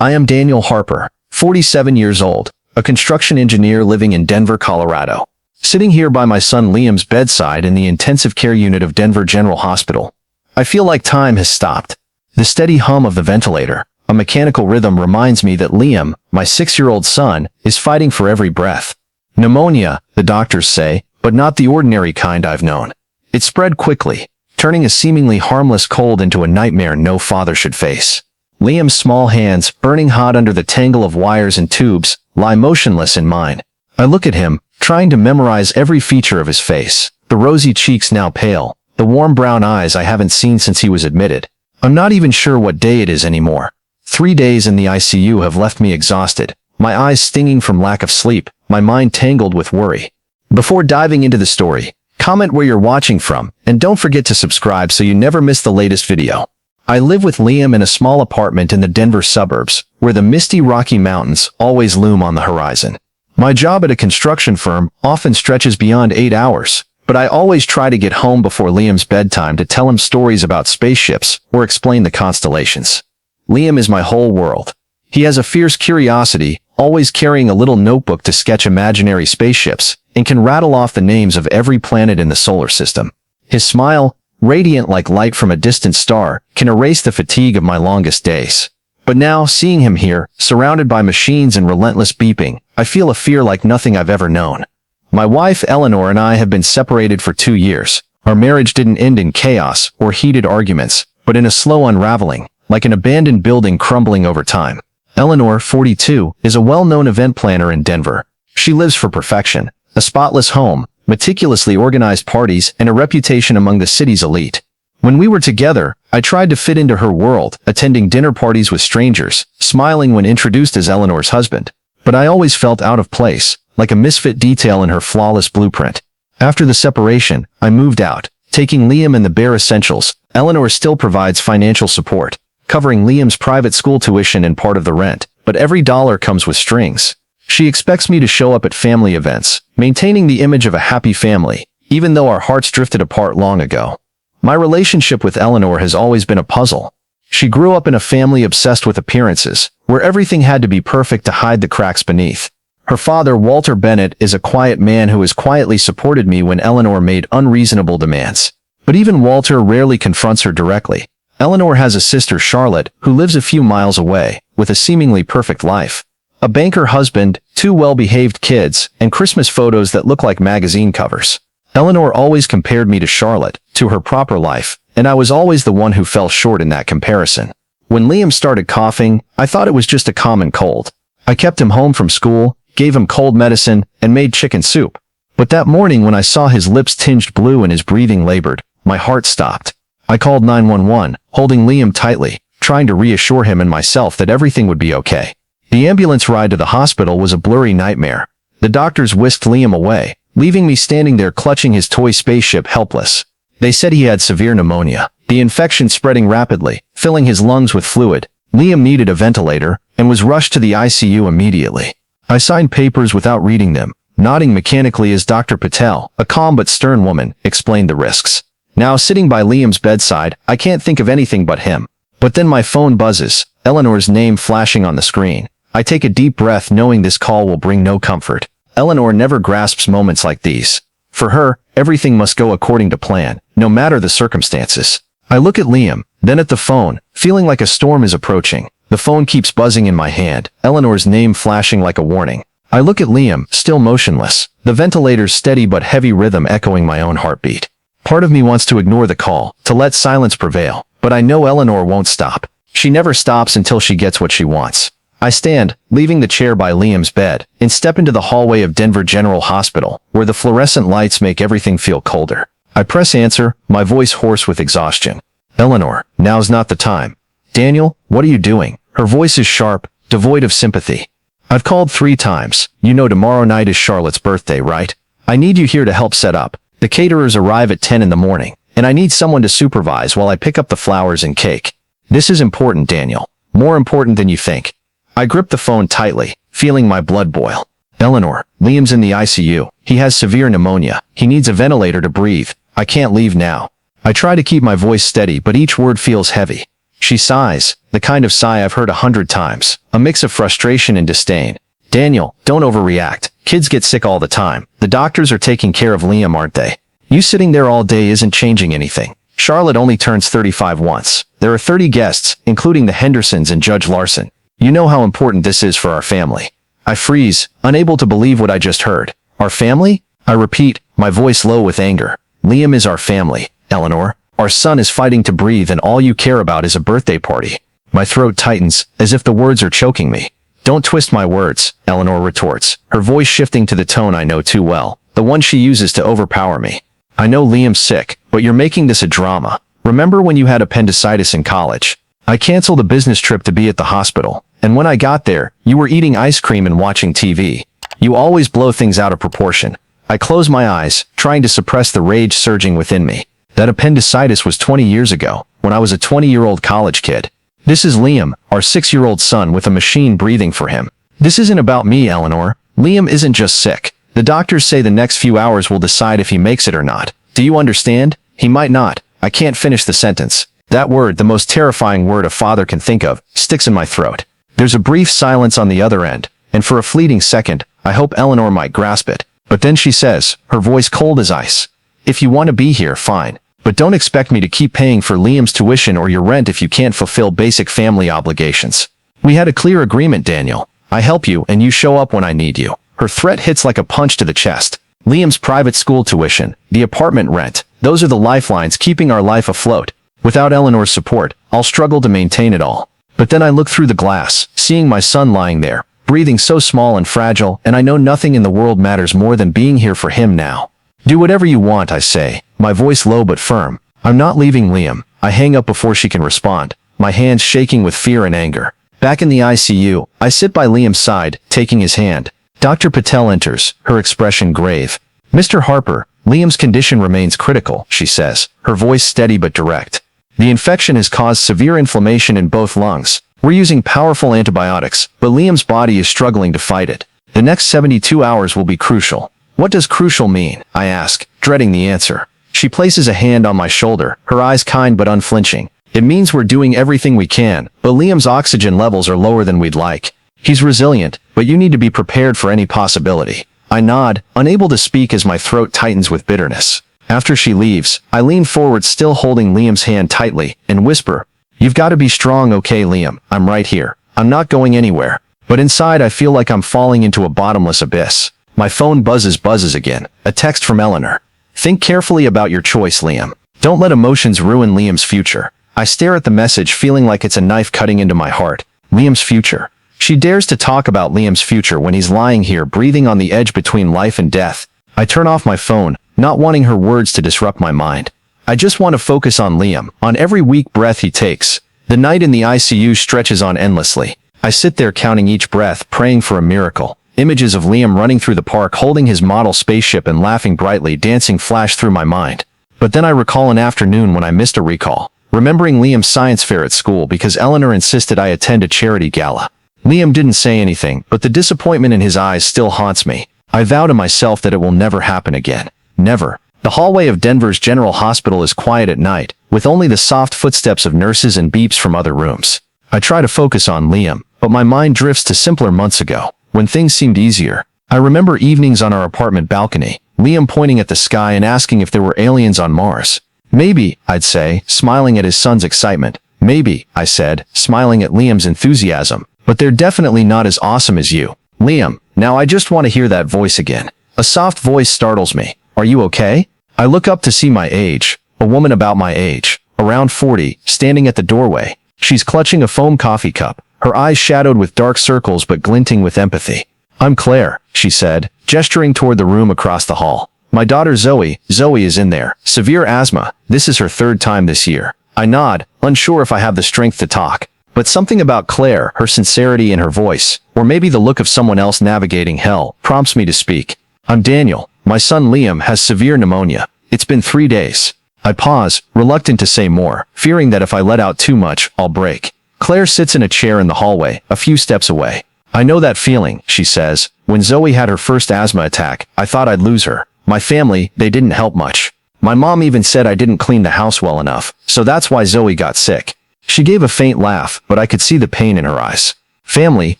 I am Daniel Harper, 47 years old, a construction engineer living in Denver, Colorado. Sitting here by my son Liam's bedside in the intensive care unit of Denver General Hospital. I feel like time has stopped. The steady hum of the ventilator, a mechanical rhythm, reminds me that Liam, my 6-year-old son, is fighting for every breath. Pneumonia, the doctors say, but not the ordinary kind I've known. It spread quickly, turning a seemingly harmless cold into a nightmare no father should face. Liam's small hands, burning hot under the tangle of wires and tubes, lie motionless in mine. I look at him, trying to memorize every feature of his face, the rosy cheeks now pale, the warm brown eyes I haven't seen since he was admitted. I'm not even sure what day it is anymore. 3 days in the ICU have left me exhausted, my eyes stinging from lack of sleep, my mind tangled with worry. Before diving into the story, comment where you're watching from, and don't forget to subscribe so you never miss the latest video. I live with Liam in a small apartment in the Denver suburbs, where the misty Rocky Mountains always loom on the horizon. My job at a construction firm often stretches beyond 8 hours, but I always try to get home before Liam's bedtime to tell him stories about spaceships or explain the constellations. Liam is my whole world. He has a fierce curiosity, always carrying a little notebook to sketch imaginary spaceships, and can rattle off the names of every planet in the solar system. His smile, radiant like light from a distant star, can erase the fatigue of my longest days. But now, seeing him here, surrounded by machines and relentless beeping, I feel a fear like nothing I've ever known. My wife Eleanor and I have been separated for 2 years. Our marriage didn't end in chaos or heated arguments, but in a slow unraveling, like an abandoned building crumbling over time. Eleanor, 42, is a well-known event planner in Denver. She lives for perfection, a spotless home, meticulously organized parties, and a reputation among the city's elite. When we were together, I tried to fit into her world, attending dinner parties with strangers, smiling when introduced as Eleanor's husband. But I always felt out of place, like a misfit detail in her flawless blueprint. After the separation, I moved out, taking Liam and the bare essentials. Eleanor still provides financial support, covering Liam's private school tuition and part of the rent, but every dollar comes with strings. She expects me to show up at family events, maintaining the image of a happy family, even though our hearts drifted apart long ago. My relationship with Eleanor has always been a puzzle. She grew up in a family obsessed with appearances, where everything had to be perfect to hide the cracks beneath. Her father, Walter Bennett, is a quiet man who has quietly supported me when Eleanor made unreasonable demands. But even Walter rarely confronts her directly. Eleanor has a sister, Charlotte, who lives a few miles away, with a seemingly perfect life. A banker husband, 2 well-behaved kids, and Christmas photos that look like magazine covers. Eleanor always compared me to Charlotte, to her proper life, and I was always the one who fell short in that comparison. When Liam started coughing, I thought it was just a common cold. I kept him home from school, gave him cold medicine, and made chicken soup. But that morning when I saw his lips tinged blue and his breathing labored, my heart stopped. I called 911, holding Liam tightly, trying to reassure him and myself that everything would be okay. The ambulance ride to the hospital was a blurry nightmare. The doctors whisked Liam away, leaving me standing there clutching his toy spaceship helpless. They said he had severe pneumonia, the infection spreading rapidly, filling his lungs with fluid. Liam needed a ventilator, and was rushed to the ICU immediately. I signed papers without reading them, nodding mechanically as Dr. Patel, a calm but stern woman, explained the risks. Now sitting by Liam's bedside, I can't think of anything but him. But then my phone buzzes, Eleanor's name flashing on the screen. I take a deep breath knowing this call will bring no comfort. Eleanor never grasps moments like these. For her, everything must go according to plan, no matter the circumstances. I look at Liam, then at the phone, feeling like a storm is approaching. The phone keeps buzzing in my hand, Eleanor's name flashing like a warning. I look at Liam, still motionless, the ventilator's steady but heavy rhythm echoing my own heartbeat. Part of me wants to ignore the call, to let silence prevail, but I know Eleanor won't stop. She never stops until she gets what she wants. I stand, leaving the chair by Liam's bed, and step into the hallway of Denver General Hospital, where the fluorescent lights make everything feel colder. I press answer, my voice hoarse with exhaustion. Eleanor, now's not the time. Daniel, what are you doing? Her voice is sharp, devoid of sympathy. I've called 3 times. You know tomorrow night is Charlotte's birthday, right? I need you here to help set up. The caterers arrive at 10 in the morning, and I need someone to supervise while I pick up the flowers and cake. This is important, Daniel. More important than you think. I grip the phone tightly, feeling my blood boil. Eleanor, Liam's in the ICU. He has severe pneumonia. He needs a ventilator to breathe. I can't leave now. I try to keep my voice steady, but each word feels heavy. She sighs, the kind of sigh I've heard 100 times, a mix of frustration and disdain. Daniel, don't overreact. Kids get sick all the time. The doctors are taking care of Liam, aren't they? You sitting there all day isn't changing anything. Charlotte only turns 35 once. There are 30 guests, including the Hendersons and Judge Larson. You know how important this is for our family. I freeze, unable to believe what I just heard. Our family? I repeat, my voice low with anger. Liam is our family, Eleanor. Our son is fighting to breathe and all you care about is a birthday party. My throat tightens, as if the words are choking me. Don't twist my words, Eleanor retorts, her voice shifting to the tone I know too well, the one she uses to overpower me. I know Liam's sick, but you're making this a drama. Remember when you had appendicitis in college? I canceled a business trip to be at the hospital, and when I got there, you were eating ice cream and watching TV. You always blow things out of proportion. I close my eyes, trying to suppress the rage surging within me. That appendicitis was 20 years ago, when I was a 20-year-old college kid. This is Liam, our 6-year-old son with a machine breathing for him. This isn't about me, Eleanor. Liam isn't just sick. The doctors say the next few hours will decide if he makes it or not. Do you understand? He might not. I can't finish the sentence. That word, the most terrifying word a father can think of, sticks in my throat. There's a brief silence on the other end, and for a fleeting second, I hope Eleanor might grasp it. But then she says, her voice cold as ice, "If you want to be here, fine. But don't expect me to keep paying for Liam's tuition or your rent if you can't fulfill basic family obligations. We had a clear agreement, Daniel. I help you and you show up when I need you." Her threat hits like a punch to the chest. Liam's private school tuition, the apartment rent, those are the lifelines keeping our life afloat. Without Eleanor's support, I'll struggle to maintain it all. But then I look through the glass, seeing my son lying there, breathing so small and fragile, and I know nothing in the world matters more than being here for him now. Do whatever you want, I say, my voice low but firm. I'm not leaving Liam. I hang up before she can respond, my hands shaking with fear and anger. Back in the ICU, I sit by Liam's side, taking his hand. Dr. Patel enters, her expression grave. "Mr. Harper, Liam's condition remains critical," she says, her voice steady but direct. "The infection has caused severe inflammation in both lungs. We're using powerful antibiotics, but Liam's body is struggling to fight it. The next 72 hours will be crucial." "What does crucial mean?" I ask, dreading the answer. She places a hand on my shoulder, her eyes kind but unflinching. "It means we're doing everything we can, but Liam's oxygen levels are lower than we'd like. He's resilient, but you need to be prepared for any possibility." I nod, unable to speak as my throat tightens with bitterness. After she leaves, I lean forward still holding Liam's hand tightly, and whisper, "You've got to be strong, okay, Liam? I'm right here. I'm not going anywhere." But inside I feel like I'm falling into a bottomless abyss. My phone buzzes again, a text from Eleanor. "Think carefully about your choice, Liam. Don't let emotions ruin Liam's future." I stare at the message feeling like it's a knife cutting into my heart. Liam's future. She dares to talk about Liam's future when he's lying here breathing on the edge between life and death. I turn off my phone, not wanting her words to disrupt my mind. I just want to focus on Liam, on every weak breath he takes. The night in the ICU stretches on endlessly. I sit there counting each breath, praying for a miracle. Images of Liam running through the park holding his model spaceship and laughing brightly dancing flash through my mind. But then I recall an afternoon when I missed a recall, remembering Liam's science fair at school because Eleanor insisted I attend a charity gala. Liam didn't say anything, but the disappointment in his eyes still haunts me. I vow to myself that it will never happen again. Never. The hallway of Denver's General Hospital is quiet at night, with only the soft footsteps of nurses and beeps from other rooms. I try to focus on Liam, but my mind drifts to simpler months ago, when things seemed easier. I remember evenings on our apartment balcony, Liam pointing at the sky and asking if there were aliens on Mars. "Maybe," I'd say, smiling at his son's excitement. "Maybe," I said, smiling at Liam's enthusiasm. "But they're definitely not as awesome as you." "Liam." Now I just want to hear that voice again. A soft voice startles me. "Are you okay?" I look up to see my age, a woman about my age, around 40, standing at the doorway. She's clutching a foam coffee cup, her eyes shadowed with dark circles but glinting with empathy. "I'm Claire," she said, gesturing toward the room across the hall. "My daughter Zoe is in there. Severe asthma. This is her 3rd time this year." I nod, unsure if I have the strength to talk. But something about Claire, her sincerity in her voice, or maybe the look of someone else navigating hell, prompts me to speak. "I'm Daniel. My son Liam has severe pneumonia. It's been 3 days." I pause, reluctant to say more, fearing that if I let out too much, I'll break. Claire sits in a chair in the hallway, a few steps away. "I know that feeling," she says. "When Zoe had her first asthma attack, I thought I'd lose her. My family, they didn't help much. My mom even said I didn't clean the house well enough, so that's why Zoe got sick." She gave a faint laugh, but I could see the pain in her eyes. Family,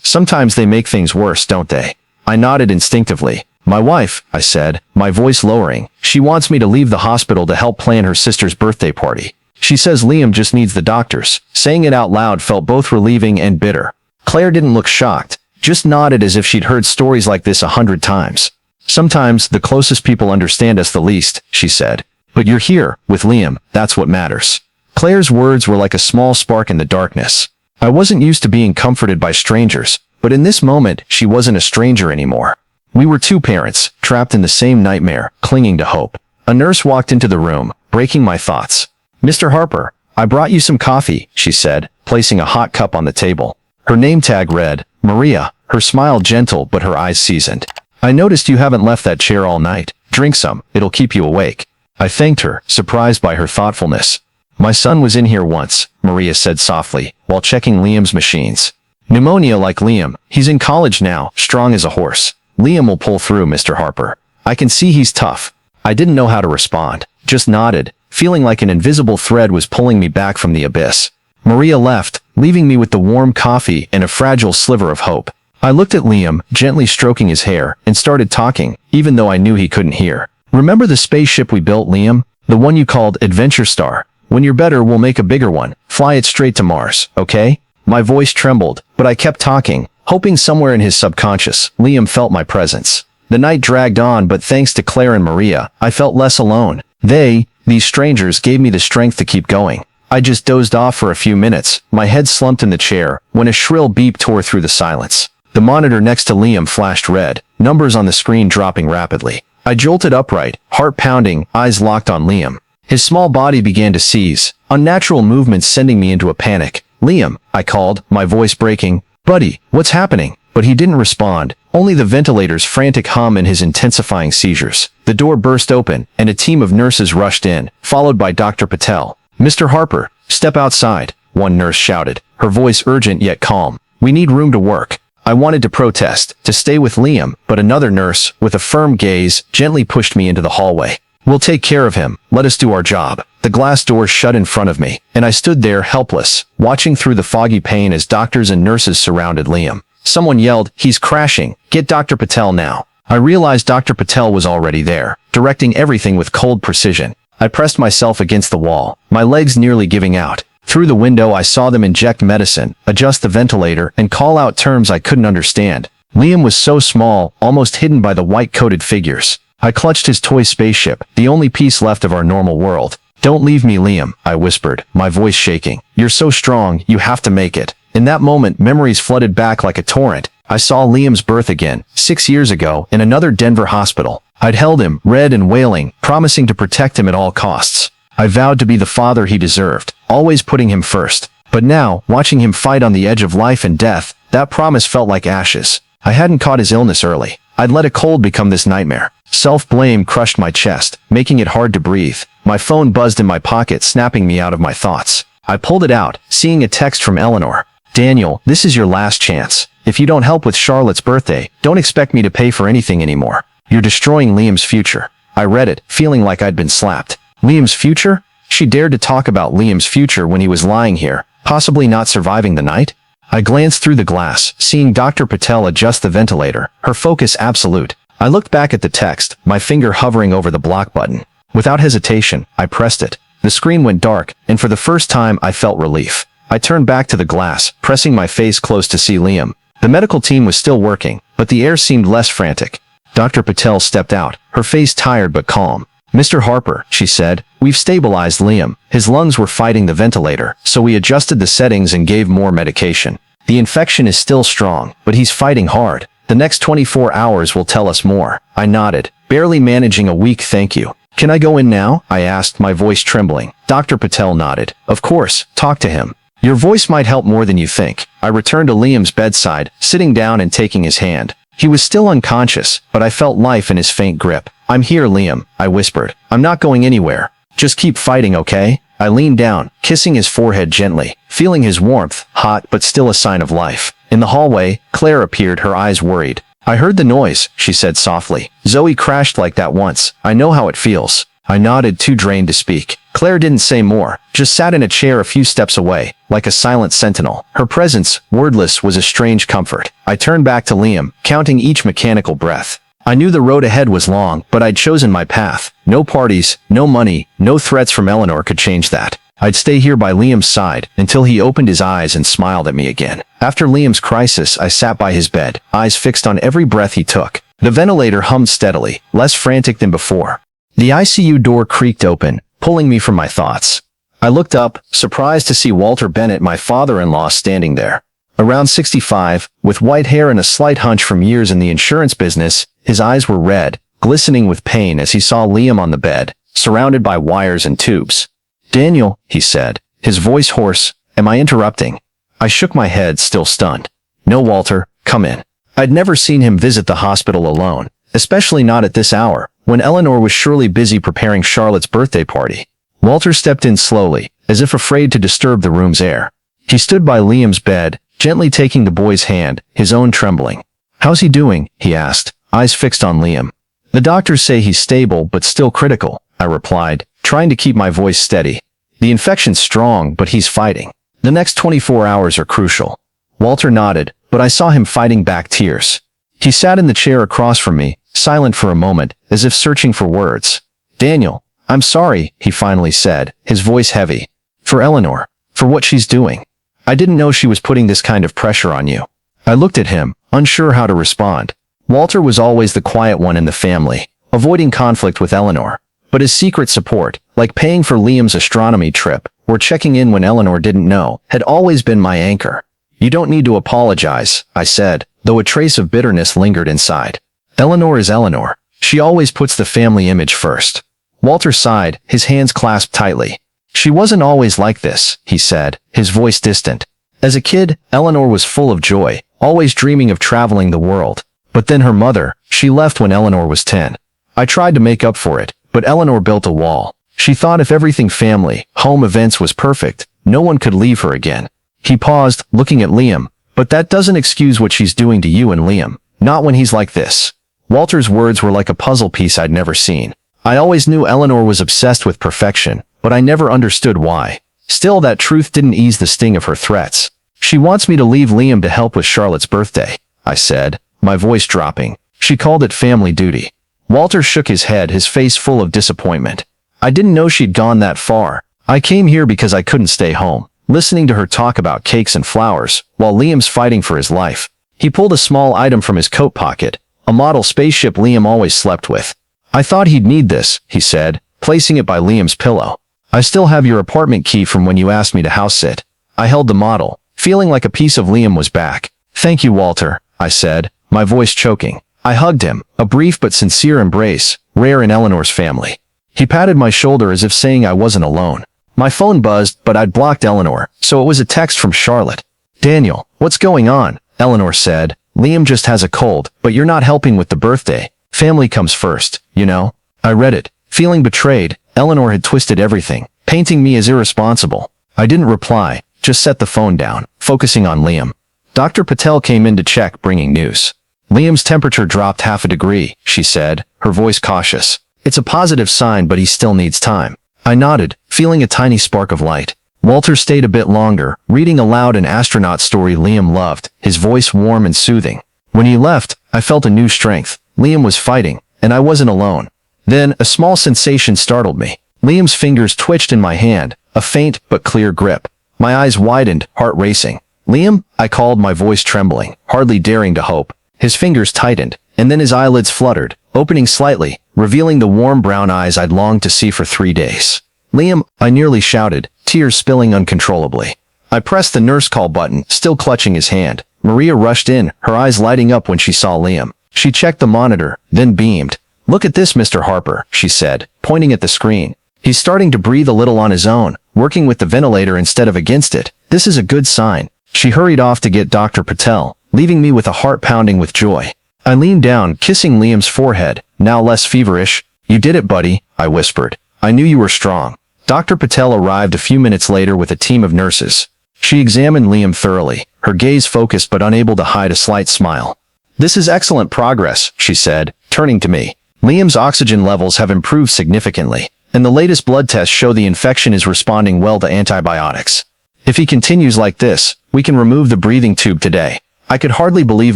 sometimes they make things worse, don't they? I nodded instinctively. My wife, I said, my voice lowering. She wants me to leave the hospital to help plan her sister's birthday party. She says Liam just needs the doctors. Saying it out loud felt both relieving and bitter. Claire didn't look shocked, just nodded as if she'd heard stories like this 100 times. Sometimes the closest people understand us the least, she said. But you're here, with Liam, that's what matters. Claire's words were like a small spark in the darkness. I wasn't used to being comforted by strangers, but in this moment, she wasn't a stranger anymore. We were two parents, trapped in the same nightmare, clinging to hope. A nurse walked into the room, breaking my thoughts. Mr. Harper, I brought you some coffee, she said, placing a hot cup on the table. Her name tag read, Maria, her smile gentle but her eyes seasoned. I noticed you haven't left that chair all night. Drink some, it'll keep you awake. I thanked her, surprised by her thoughtfulness. My son was in here once, Maria said softly, while checking Liam's machines. Pneumonia like Liam, he's in college now, strong as a horse. Liam will pull through, Mr. Harper. I can see he's tough. I didn't know how to respond, just nodded, feeling like an invisible thread was pulling me back from the abyss. Maria left, leaving me with the warm coffee and a fragile sliver of hope. I looked at Liam, gently stroking his hair, and started talking, even though I knew he couldn't hear. Remember the spaceship we built, Liam? The one you called Adventure Star? When you're better, we'll make a bigger one. Fly it straight to Mars, okay? My voice trembled, but I kept talking, hoping somewhere in his subconscious, Liam felt my presence. The night dragged on, but thanks to Claire and Maria, I felt less alone. These strangers, gave me the strength to keep going. I just dozed off for a few minutes, my head slumped in the chair, when a shrill beep tore through the silence. The monitor next to Liam flashed red, numbers on the screen dropping rapidly. I jolted upright, heart pounding, eyes locked on Liam. His small body began to seize, unnatural movements sending me into a panic. Liam, I called, my voice breaking. Buddy, what's happening? But he didn't respond, only the ventilator's frantic hum and his intensifying seizures. The door burst open, and a team of nurses rushed in, followed by Dr. Patel. Mr. Harper, step outside, one nurse shouted, her voice urgent yet calm. We need room to work. I wanted to protest, to stay with Liam, but another nurse, with a firm gaze, gently pushed me into the hallway. We'll take care of him, let us do our job. The glass door shut in front of me, and I stood there helpless, watching through the foggy pain as doctors and nurses surrounded Liam. Someone yelled, he's crashing, get Dr. Patel now. I realized Dr. Patel was already there, directing everything with cold precision. I pressed myself against the wall, my legs nearly giving out. Through the window I saw them inject medicine, adjust the ventilator, and call out terms I couldn't understand. Liam was so small, almost hidden by the white-coated figures. I clutched his toy spaceship, the only piece left of our normal world. Don't leave me, Liam, I whispered, my voice shaking. You're so strong, you have to make it. In that moment, memories flooded back like a torrent. I saw Liam's birth again, 6 years ago, in another Denver hospital. I'd held him, red and wailing, promising to protect him at all costs. I vowed to be the father he deserved, always putting him first. But now, watching him fight on the edge of life and death, that promise felt like ashes. I hadn't caught his illness early. I'd let a cold become this nightmare. Self-blame crushed my chest, making it hard to breathe. My phone buzzed in my pocket, snapping me out of my thoughts. I pulled it out, seeing a text from Eleanor. Daniel, this is your last chance. If you don't help with Charlotte's birthday, don't expect me to pay for anything anymore. You're destroying Liam's future. I read it, feeling like I'd been slapped. Liam's future? She dared to talk about Liam's future when he was lying here, possibly not surviving the night? I glanced through the glass, seeing Dr. Patel adjust the ventilator, her focus absolute. I looked back at the text, my finger hovering over the block button. Without hesitation, I pressed it. The screen went dark, and for the first time I felt relief. I turned back to the glass, pressing my face close to see Liam. The medical team was still working, but the air seemed less frantic. Dr. Patel stepped out, her face tired but calm. Mr. Harper, she said, we've stabilized Liam. His lungs were fighting the ventilator, so we adjusted the settings and gave more medication. The infection is still strong, but he's fighting hard. The next 24 hours will tell us more. I nodded, barely managing a weak thank you. Can I go in now? I asked, my voice trembling. Dr. Patel nodded. Of course, talk to him. Your voice might help more than you think. I returned to Liam's bedside, sitting down and taking his hand. He was still unconscious, but I felt life in his faint grip. I'm here, Liam, I whispered. I'm not going anywhere. Just keep fighting, okay? I leaned down, kissing his forehead gently, feeling his warmth, hot but still a sign of life. In the hallway, Claire appeared, her eyes worried. I heard the noise, she said softly. Zoe crashed like that once. I know how it feels. I nodded, too drained to speak. Claire didn't say more, just sat in a chair a few steps away, like a silent sentinel. Her presence, wordless, was a strange comfort. I turned back to Liam, counting each mechanical breath. I knew the road ahead was long, but I'd chosen my path. No parties, no money, no threats from Eleanor could change that. I'd stay here by Liam's side until he opened his eyes and smiled at me again. After Liam's crisis, I sat by his bed, eyes fixed on every breath he took. The ventilator hummed steadily, less frantic than before. The ICU door creaked open, pulling me from my thoughts. I looked up, surprised to see Walter Bennett, my father-in-law, standing there. Around 65, with white hair and a slight hunch from years in the insurance business, his eyes were red, glistening with pain as he saw Liam on the bed, surrounded by wires and tubes. "Daniel," he said, his voice hoarse, "am I interrupting?" I shook my head, still stunned. "No, Walter, come in." I'd never seen him visit the hospital alone, especially not at this hour, when Eleanor was surely busy preparing Charlotte's birthday party. Walter stepped in slowly, as if afraid to disturb the room's air. He stood by Liam's bed, gently taking the boy's hand, his own trembling. "How's he doing?" he asked, eyes fixed on Liam. "The doctors say he's stable but still critical," I replied, trying to keep my voice steady. "The infection's strong, but he's fighting. The next 24 hours are crucial." Walter nodded, but I saw him fighting back tears. He sat in the chair across from me, silent for a moment, as if searching for words. "Daniel, I'm sorry," he finally said, his voice heavy. "For Eleanor. For what she's doing. I didn't know she was putting this kind of pressure on you." I looked at him, unsure how to respond. Walter was always the quiet one in the family, avoiding conflict with Eleanor. But his secret support, like paying for Liam's astronomy trip, or checking in when Eleanor didn't know, had always been my anchor. "You don't need to apologize," I said, though a trace of bitterness lingered inside. "Eleanor is Eleanor. She always puts the family image first." Walter sighed, his hands clasped tightly. "She wasn't always like this," he said, his voice distant. "As a kid, Eleanor was full of joy, always dreaming of traveling the world. But then her mother, she left when Eleanor was 10. I tried to make up for it, but Eleanor built a wall. She thought if everything family, home events was perfect, no one could leave her again." He paused, looking at Liam. "But that doesn't excuse what she's doing to you and Liam. Not when he's like this." Walter's words were like a puzzle piece I'd never seen. I always knew Eleanor was obsessed with perfection, but I never understood why. Still, that truth didn't ease the sting of her threats. "She wants me to leave Liam to help with Charlotte's birthday," I said, my voice dropping. "She called it family duty." Walter shook his head, his face full of disappointment. "I didn't know she'd gone that far. I came here because I couldn't stay home, listening to her talk about cakes and flowers, while Liam's fighting for his life." He pulled a small item from his coat pocket, a model spaceship Liam always slept with. "I thought he'd need this," he said, placing it by Liam's pillow. "I still have your apartment key from when you asked me to house sit." I held the model, feeling like a piece of Liam was back. "Thank you, Walter," I said, my voice choking. I hugged him, a brief but sincere embrace, rare in Eleanor's family. He patted my shoulder as if saying I wasn't alone. My phone buzzed, but I'd blocked Eleanor, so it was a text from Charlotte. "Daniel, what's going on?" Eleanor said. "Liam just has a cold, but you're not helping with the birthday. Family comes first, you know." I read it. Feeling betrayed, Eleanor had twisted everything, painting me as irresponsible. I didn't reply, just set the phone down, focusing on Liam. Dr. Patel came in to check, bringing news. "Liam's temperature dropped 0.5 degree," she said, her voice cautious. "It's a positive sign, but he still needs time." I nodded, feeling a tiny spark of light. Walter stayed a bit longer, reading aloud an astronaut story Liam loved, his voice warm and soothing. When he left, I felt a new strength. Liam was fighting, and I wasn't alone. Then, a small sensation startled me. Liam's fingers twitched in my hand, a faint but clear grip. My eyes widened, heart racing. "Liam?" I called, my voice trembling, hardly daring to hope. His fingers tightened, and then his eyelids fluttered, opening slightly, revealing the warm brown eyes I'd longed to see for 3 days. "Liam," I nearly shouted, tears spilling uncontrollably. I pressed the nurse call button, still clutching his hand. Maria rushed in, her eyes lighting up when she saw Liam. She checked the monitor, then beamed. "Look at this, Mr. Harper," she said, pointing at the screen. "He's starting to breathe a little on his own, working with the ventilator instead of against it. This is a good sign." She hurried off to get Dr. Patel, leaving me with a heart pounding with joy. I leaned down, kissing Liam's forehead, now less feverish. "You did it, buddy," I whispered. "I knew you were strong." Dr. Patel arrived a few minutes later with a team of nurses. She examined Liam thoroughly, her gaze focused but unable to hide a slight smile. "This is excellent progress," she said, turning to me. "Liam's oxygen levels have improved significantly, and the latest blood tests show the infection is responding well to antibiotics. If he continues like this, we can remove the breathing tube today. I could hardly believe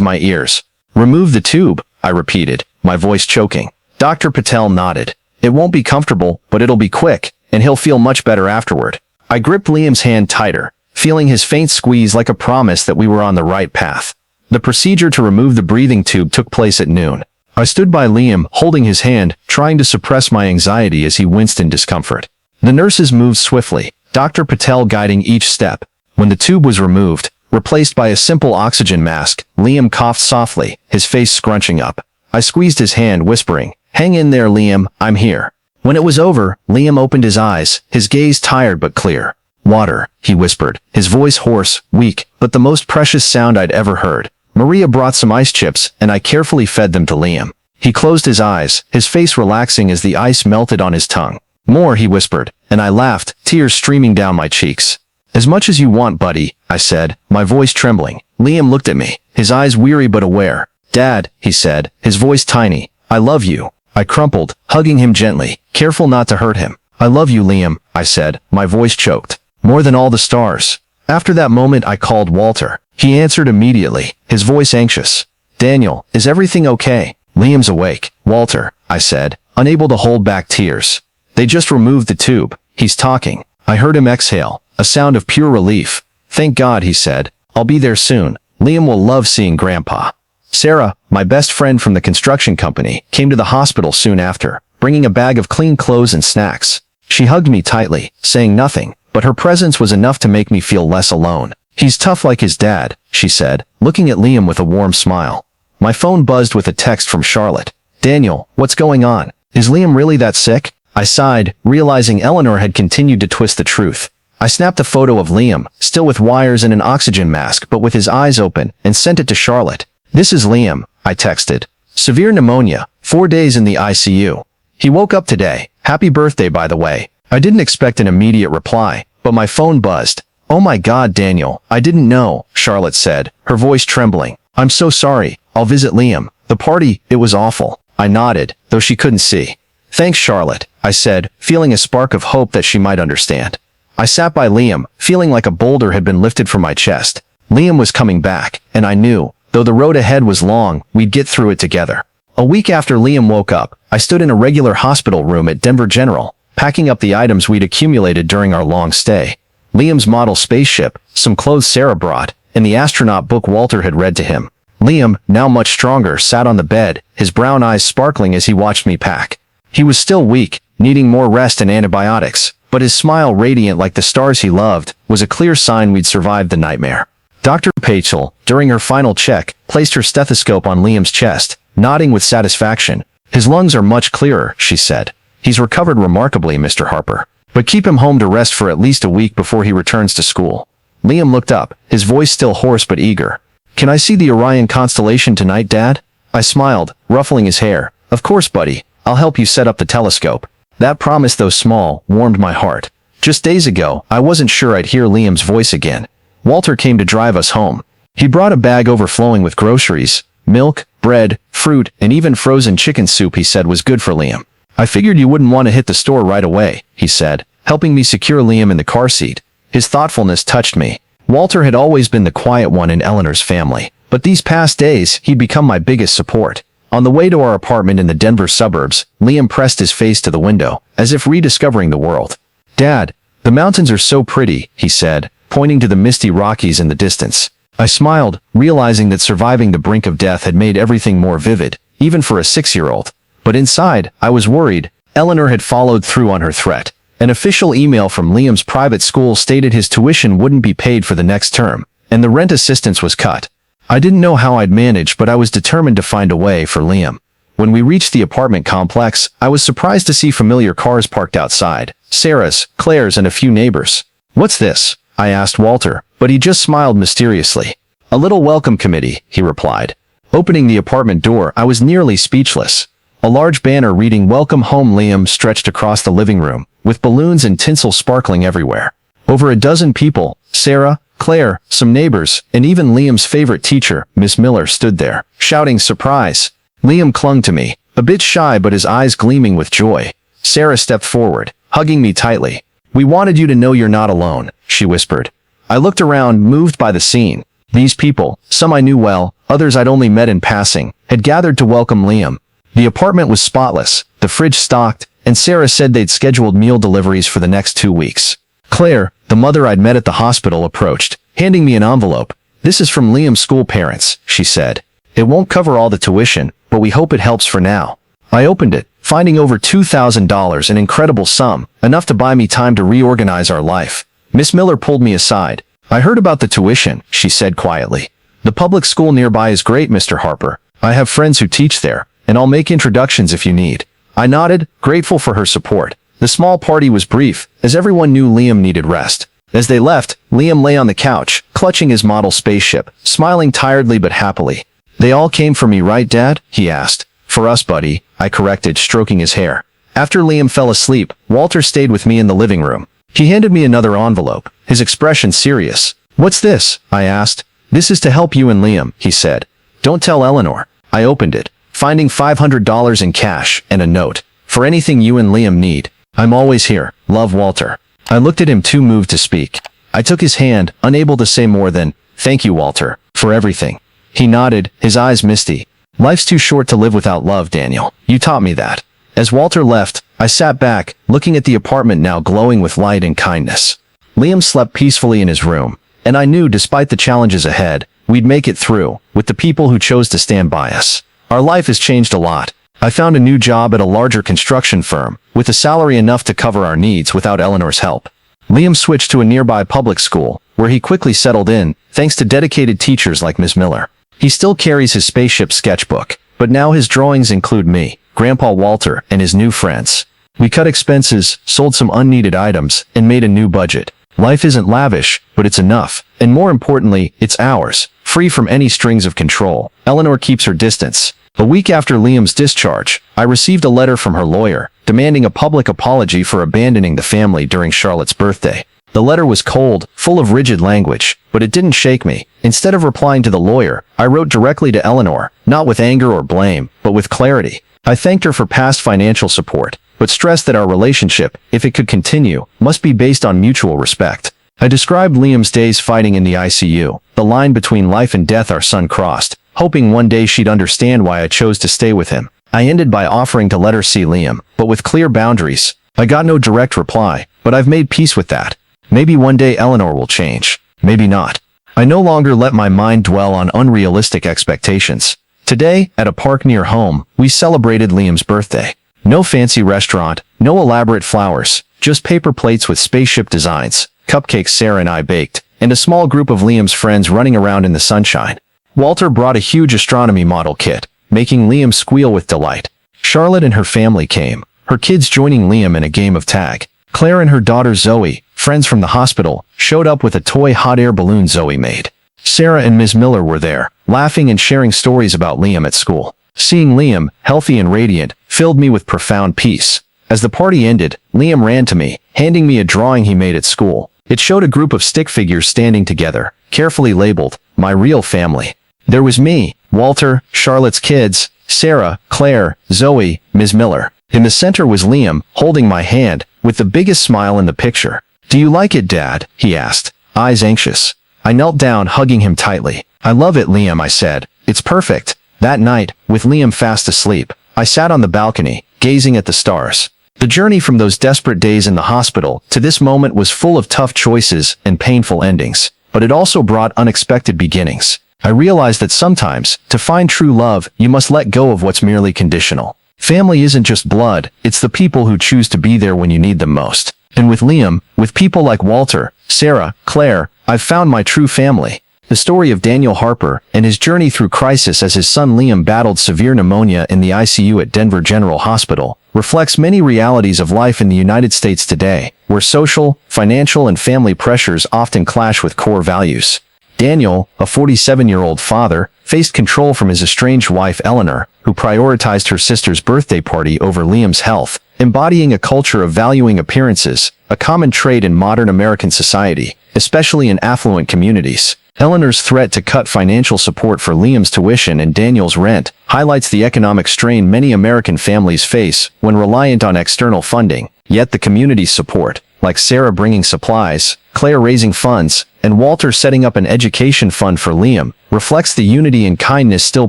my ears. Remove the tube, I repeated, my voice choking. Dr. Patel nodded. It won't be comfortable, but it'll be quick, and he'll feel much better afterward. I gripped Liam's hand tighter, feeling his faint squeeze like a promise that we were on the right path. The procedure to remove the breathing tube took place at noon. I stood by Liam, holding his hand, trying to suppress my anxiety as he winced in discomfort. The nurses moved swiftly, Dr. Patel guiding each step. When the tube was removed, replaced by a simple oxygen mask, Liam coughed softly, his face scrunching up. I squeezed his hand, whispering, "Hang in there, Liam, I'm here." When it was over, Liam opened his eyes, his gaze tired but clear. "Water," he whispered, his voice hoarse, weak, but the most precious sound I'd ever heard. Maria brought some ice chips, and I carefully fed them to Liam. He closed his eyes, his face relaxing as the ice melted on his tongue. "More," he whispered, and I laughed, tears streaming down my cheeks. "As much as you want, buddy," I said, my voice trembling. Liam looked at me, his eyes weary but aware. "Dad," he said, his voice tiny, "I love you." I crumpled, hugging him gently, careful not to hurt him. "I love you, Liam," I said, my voice choked. "More than all the stars." After that moment I called Walter. He answered immediately, his voice anxious. "Daniel, is everything okay?" "Liam's awake, Walter," I said, unable to hold back tears. "They just removed the tube. He's talking." I heard him exhale, a sound of pure relief. "Thank God," he said. "I'll be there soon. Liam will love seeing Grandpa." Sarah, my best friend from the construction company, came to the hospital soon after, bringing a bag of clean clothes and snacks. She hugged me tightly, saying nothing, but her presence was enough to make me feel less alone. "He's tough like his dad," she said, looking at Liam with a warm smile. My phone buzzed with a text from Charlotte. "Daniel, what's going on? Is Liam really that sick?" I sighed, realizing Eleanor had continued to twist the truth. I snapped a photo of Liam, still with wires and an oxygen mask but with his eyes open, and sent it to Charlotte. "This is Liam," I texted. "Severe pneumonia, 4 days in the ICU. He woke up today. Happy birthday, by the way." I didn't expect an immediate reply, but my phone buzzed. "Oh my God, Daniel, I didn't know," Charlotte said, her voice trembling. "I'm so sorry. I'll visit Liam. The party, it was awful." I nodded, though she couldn't see. "Thanks, Charlotte," I said, feeling a spark of hope that she might understand. I sat by Liam, feeling like a boulder had been lifted from my chest. Liam was coming back, and I knew, though the road ahead was long, we'd get through it together. A week after Liam woke up, I stood in a regular hospital room at Denver General, packing up the items we'd accumulated during our long stay. Liam's model spaceship, some clothes Sarah brought, and the astronaut book Walter had read to him. Liam, now much stronger, sat on the bed, his brown eyes sparkling as he watched me pack. He was still weak, needing more rest and antibiotics, but his smile, radiant like the stars he loved, was a clear sign we'd survived the nightmare. Dr. Patel, during her final check, placed her stethoscope on Liam's chest, nodding with satisfaction. "His lungs are much clearer," she said. "He's recovered remarkably, Mr. Harper. But keep him home to rest for at least a week before he returns to school." Liam looked up, his voice still hoarse but eager. "Can I see the Orion constellation tonight, Dad?" I smiled, ruffling his hair. "Of course, buddy. I'll help you set up the telescope." That promise, though small, warmed my heart. Just days ago, I wasn't sure I'd hear Liam's voice again. Walter came to drive us home. He brought a bag overflowing with groceries, milk, bread, fruit, and even frozen chicken soup he said was good for Liam. "I figured you wouldn't want to hit the store right away," he said, helping me secure Liam in the car seat. His thoughtfulness touched me. Walter had always been the quiet one in Eleanor's family, but these past days, he'd become my biggest support. On the way to our apartment in the Denver suburbs, Liam pressed his face to the window, as if rediscovering the world. "Dad, the mountains are so pretty," he said, pointing to the misty Rockies in the distance. I smiled, realizing that surviving the brink of death had made everything more vivid, even for a 6-year-old. But inside, I was worried. Eleanor had followed through on her threat. An official email from Liam's private school stated his tuition wouldn't be paid for the next term, and the rent assistance was cut. I didn't know how I'd manage, but I was determined to find a way for Liam. When we reached the apartment complex, I was surprised to see familiar cars parked outside. Sarah's, Claire's, and a few neighbors. "What's this?" I asked Walter, but he just smiled mysteriously. "A little welcome committee," he replied. Opening the apartment door, I was nearly speechless. A large banner reading "Welcome Home Liam" stretched across the living room, with balloons and tinsel sparkling everywhere. Over a dozen people, Sarah, Claire, some neighbors, and even Liam's favorite teacher, Miss Miller, stood there, shouting surprise. Liam clung to me, a bit shy but his eyes gleaming with joy. Sarah stepped forward, hugging me tightly. "We wanted you to know you're not alone," she whispered. I looked around, moved by the scene. These people, some I knew well, others I'd only met in passing, had gathered to welcome Liam. The apartment was spotless, the fridge stocked, and Sarah said they'd scheduled meal deliveries for the next 2 weeks. Claire, the mother I'd met at the hospital, approached, handing me an envelope. "This is from Liam's school parents," she said. "It won't cover all the tuition, but we hope it helps for now." I opened it, finding over $2,000, an incredible sum, enough to buy me time to reorganize our life. Miss Miller pulled me aside. "I heard about the tuition," she said quietly. "The public school nearby is great, Mr. Harper. I have friends who teach there, and I'll make introductions if you need." I nodded, grateful for her support. The small party was brief, as everyone knew Liam needed rest. As they left, Liam lay on the couch, clutching his model spaceship, smiling tiredly but happily. "They all came for me, right, Dad?" he asked. "For us, buddy," I corrected, stroking his hair. After Liam fell asleep, Walter stayed with me in the living room. He handed me another envelope, his expression serious. "What's this?" I asked. "This is to help you and Liam," he said. "Don't tell Eleanor." I opened it, finding $500 in cash and a note. "For anything you and Liam need, I'm always here. Love, Walter." I looked at him, too moved to speak. I took his hand, unable to say more than, "Thank you, Walter, for everything." He nodded, his eyes misty. "Life's too short to live without love, Daniel. You taught me that." As Walter left, I sat back, looking at the apartment now glowing with light and kindness. Liam slept peacefully in his room, and I knew despite the challenges ahead, we'd make it through, with the people who chose to stand by us. Our life has changed a lot. I found a new job at a larger construction firm, with a salary enough to cover our needs without Eleanor's help. Liam switched to a nearby public school, where he quickly settled in, thanks to dedicated teachers like Miss Miller. He still carries his spaceship sketchbook, but now his drawings include me, Grandpa Walter, and his new friends. We cut expenses, sold some unneeded items, and made a new budget. Life isn't lavish, but it's enough, and more importantly, it's ours, free from any strings of control. Eleanor keeps her distance. A week after Liam's discharge, I received a letter from her lawyer, demanding a public apology for abandoning the family during Charlotte's birthday. The letter was cold, full of rigid language, but it didn't shake me. Instead of replying to the lawyer, I wrote directly to Eleanor, not with anger or blame, but with clarity. I thanked her for past financial support, but stressed that our relationship, if it could continue, must be based on mutual respect. I described Liam's days fighting in the ICU, the line between life and death our son crossed, hoping one day she'd understand why I chose to stay with him. I ended by offering to let her see Liam, but with clear boundaries. I got no direct reply, but I've made peace with that. Maybe one day Eleanor will change. Maybe not. I no longer let my mind dwell on unrealistic expectations. Today, at a park near home, we celebrated Liam's birthday. No fancy restaurant, no elaborate flowers, just paper plates with spaceship designs, cupcakes Sarah and I baked, and a small group of Liam's friends running around in the sunshine. Walter brought a huge astronomy model kit, making Liam squeal with delight. Charlotte and her family came, her kids joining Liam in a game of tag. Claire and her daughter Zoe, friends from the hospital, showed up with a toy hot air balloon Zoe made. Sarah and Ms. Miller were there, laughing and sharing stories about Liam at school. Seeing Liam, healthy and radiant, filled me with profound peace. As the party ended, Liam ran to me, handing me a drawing he made at school. It showed a group of stick figures standing together, carefully labeled, "My Real Family." There was me, Walter, Charlotte's kids, Sarah, Claire, Zoe, Ms. Miller. In the center was Liam, holding my hand, with the biggest smile in the picture. "Do you like it, Dad?" he asked, eyes anxious. I knelt down, hugging him tightly. "I love it, Liam," I said. "It's perfect." That night, with Liam fast asleep, I sat on the balcony, gazing at the stars. The journey from those desperate days in the hospital to this moment was full of tough choices and painful endings, but it also brought unexpected beginnings. I realized that sometimes, to find true love, you must let go of what's merely conditional. Family isn't just blood, it's the people who choose to be there when you need them most. And with Liam, with people like Walter, Sarah, Claire, I've found my true family. The story of Daniel Harper and his journey through crisis as his son Liam battled severe pneumonia in the ICU at Denver General Hospital reflects many realities of life in the United States today, where social, financial, and family pressures often clash with core values. Daniel, a 47-year-old father, faced control from his estranged wife Eleanor, who prioritized her sister's birthday party over Liam's health, embodying a culture of valuing appearances, a common trait in modern American society, especially in affluent communities. Eleanor's threat to cut financial support for Liam's tuition and Daniel's rent highlights the economic strain many American families face when reliant on external funding, yet the community's support, like Sarah bringing supplies, Claire raising funds, and Walter setting up an education fund for Liam, reflects the unity and kindness still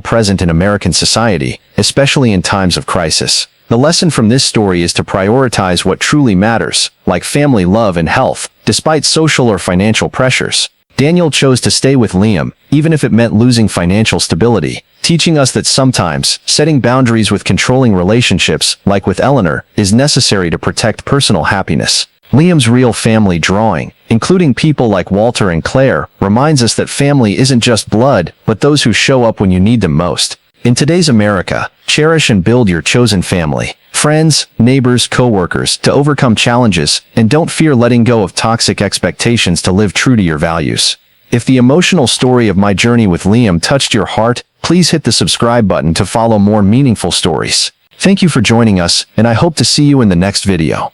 present in American society, especially in times of crisis. The lesson from this story is to prioritize what truly matters, like family love and health, despite social or financial pressures. Daniel chose to stay with Liam, even if it meant losing financial stability, teaching us that sometimes setting boundaries with controlling relationships, like with Eleanor, is necessary to protect personal happiness. Liam's real family drawing, including people like Walter and Claire, reminds us that family isn't just blood, but those who show up when you need them most. In today's America, cherish and build your chosen family, friends, neighbors, co-workers, to overcome challenges, and don't fear letting go of toxic expectations to live true to your values. If the emotional story of my journey with Liam touched your heart, please hit the subscribe button to follow more meaningful stories. Thank you for joining us, and I hope to see you in the next video.